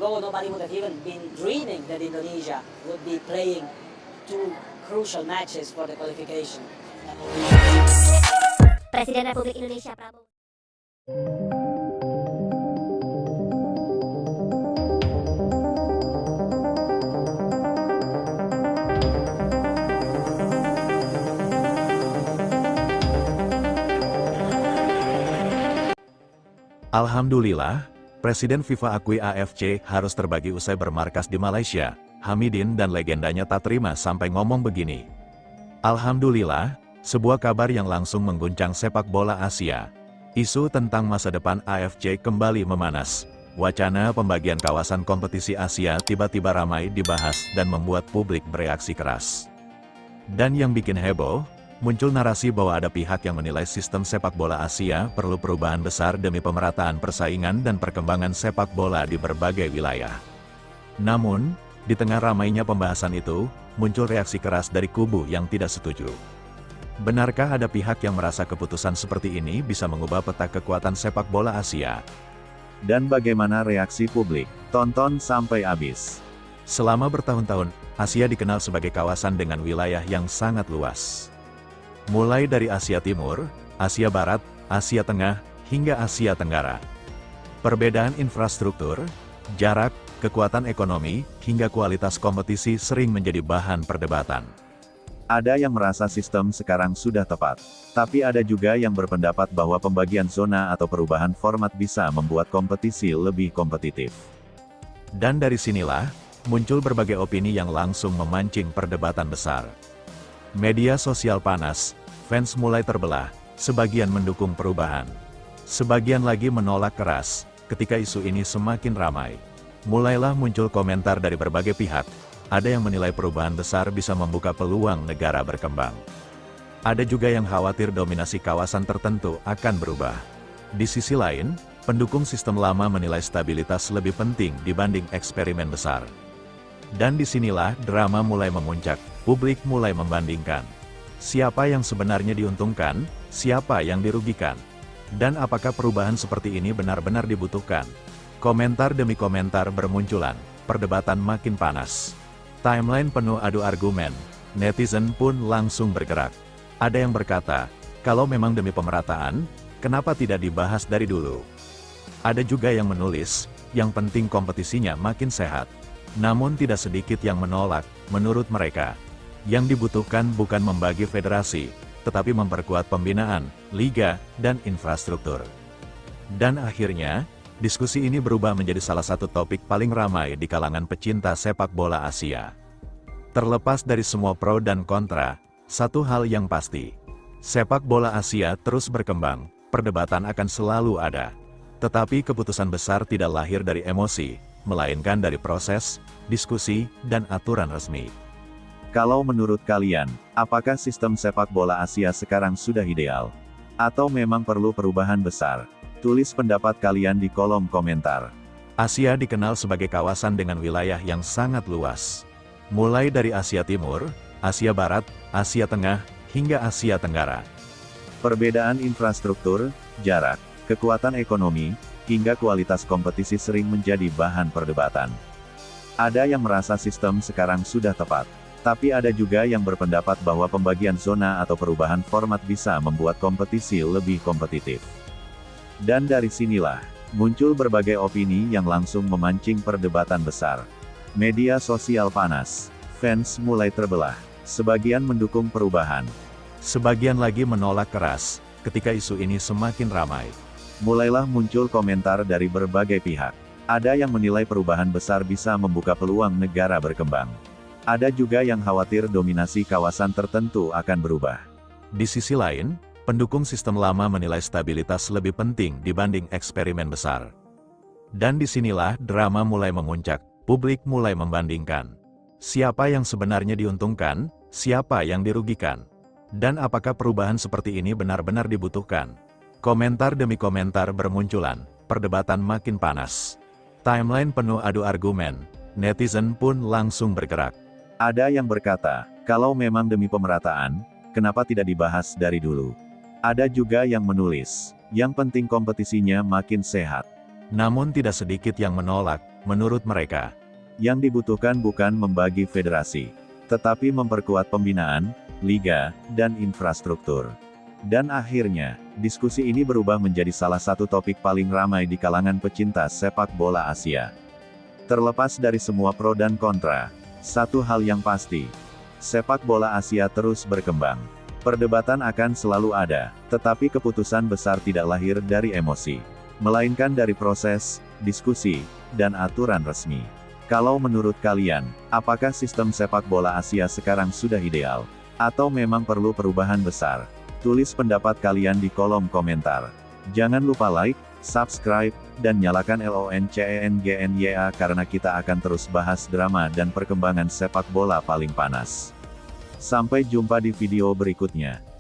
ago, nobody would have even been dreaming that Indonesia would be playing two crucial matches for the qualification. Presiden Republik Indonesia Prabowo. Alhamdulillah, Presiden FIFA akui AFC harus terbagi usai bermarkas di Malaysia. Hamidin dan legendanya tak terima sampai ngomong begini. Alhamdulillah, sebuah kabar yang langsung mengguncang sepak bola Asia. Isu tentang masa depan AFC kembali memanas. Wacana pembagian kawasan kompetisi Asia tiba-tiba ramai dibahas dan membuat publik bereaksi keras. Dan yang bikin heboh, muncul narasi bahwa ada pihak yang menilai sistem sepak bola Asia perlu perubahan besar demi pemerataan persaingan dan perkembangan sepak bola di berbagai wilayah. Namun, di tengah ramainya pembahasan itu, muncul reaksi keras dari kubu yang tidak setuju. Benarkah ada pihak yang merasa keputusan seperti ini bisa mengubah peta kekuatan sepak bola Asia? Dan bagaimana reaksi publik? Tonton sampai habis. Selama bertahun-tahun, Asia dikenal sebagai kawasan dengan wilayah yang sangat luas. Mulai dari Asia Timur, Asia Barat, Asia Tengah, hingga Asia Tenggara. Perbedaan infrastruktur, jarak, kekuatan ekonomi, hingga kualitas kompetisi sering menjadi bahan perdebatan. Ada yang merasa sistem sekarang sudah tepat, tapi ada juga yang berpendapat bahwa pembagian zona atau perubahan format bisa membuat kompetisi lebih kompetitif. Dan dari sinilah, muncul berbagai opini yang langsung memancing perdebatan besar. Media sosial panas, fans mulai terbelah, sebagian mendukung perubahan. Sebagian lagi menolak keras, ketika isu ini semakin ramai. Mulailah muncul komentar dari berbagai pihak, ada yang menilai perubahan besar bisa membuka peluang negara berkembang. Ada juga yang khawatir dominasi kawasan tertentu akan berubah. Di sisi lain, pendukung sistem lama menilai stabilitas lebih penting dibanding eksperimen besar. Dan disinilah drama mulai memuncak, publik mulai membandingkan. Siapa yang sebenarnya diuntungkan, siapa yang dirugikan, dan apakah perubahan seperti ini benar-benar dibutuhkan? Komentar demi komentar bermunculan, perdebatan makin panas. Timeline penuh adu argumen, netizen pun langsung bergerak. Ada yang berkata, kalau memang demi pemerataan, kenapa tidak dibahas dari dulu? Ada juga yang menulis, yang penting kompetisinya makin sehat. Namun tidak sedikit yang menolak, menurut mereka. Yang dibutuhkan bukan membagi federasi, tetapi memperkuat pembinaan, liga, dan infrastruktur. Dan akhirnya, diskusi ini berubah menjadi salah satu topik paling ramai di kalangan pecinta sepak bola Asia. Terlepas dari semua pro dan kontra, satu hal yang pasti. Sepak bola Asia terus berkembang, perdebatan akan selalu ada. Tetapi keputusan besar tidak lahir dari emosi, melainkan dari proses, diskusi, dan aturan resmi. Kalau menurut kalian, apakah sistem sepak bola Asia sekarang sudah ideal? Atau memang perlu perubahan besar? Tulis pendapat kalian di kolom komentar. Asia dikenal sebagai kawasan dengan wilayah yang sangat luas. Mulai dari Asia Timur, Asia Barat, Asia Tengah, hingga Asia Tenggara. Perbedaan infrastruktur, jarak, kekuatan ekonomi, hingga kualitas kompetisi sering menjadi bahan perdebatan. Ada yang merasa sistem sekarang sudah tepat, tapi ada juga yang berpendapat bahwa pembagian zona atau perubahan format bisa membuat kompetisi lebih kompetitif. Dan dari sinilah, muncul berbagai opini yang langsung memancing perdebatan besar. Media sosial panas, fans mulai terbelah, sebagian mendukung perubahan. Sebagian lagi menolak keras, ketika isu ini semakin ramai. Mulailah muncul komentar dari berbagai pihak. Ada yang menilai perubahan besar bisa membuka peluang negara berkembang. Ada juga yang khawatir dominasi kawasan tertentu akan berubah. Di sisi lain, pendukung sistem lama menilai stabilitas lebih penting dibanding eksperimen besar. Dan disinilah drama mulai memuncak, publik mulai membandingkan. Siapa yang sebenarnya diuntungkan, siapa yang dirugikan? Dan apakah perubahan seperti ini benar-benar dibutuhkan? Komentar demi komentar bermunculan, perdebatan makin panas. Timeline penuh adu argumen, netizen pun langsung bergerak. Ada yang berkata, kalau memang demi pemerataan, kenapa tidak dibahas dari dulu? Ada juga yang menulis, yang penting kompetisinya makin sehat. Namun tidak sedikit yang menolak, menurut mereka. Yang dibutuhkan bukan membagi federasi, tetapi memperkuat pembinaan, liga, dan infrastruktur. Dan akhirnya, diskusi ini berubah menjadi salah satu topik paling ramai di kalangan pecinta sepak bola Asia. Terlepas dari semua pro dan kontra, satu hal yang pasti, sepak bola Asia terus berkembang. Perdebatan akan selalu ada, tetapi keputusan besar tidak lahir dari emosi, melainkan dari proses, diskusi, dan aturan resmi. Kalau menurut kalian, apakah sistem sepak bola Asia sekarang sudah ideal? Atau memang perlu perubahan besar? Tulis pendapat kalian di kolom komentar. Jangan lupa like, subscribe, dan nyalakan loncengnya karena kita akan terus bahas drama dan perkembangan sepak bola paling panas. Sampai jumpa di video berikutnya.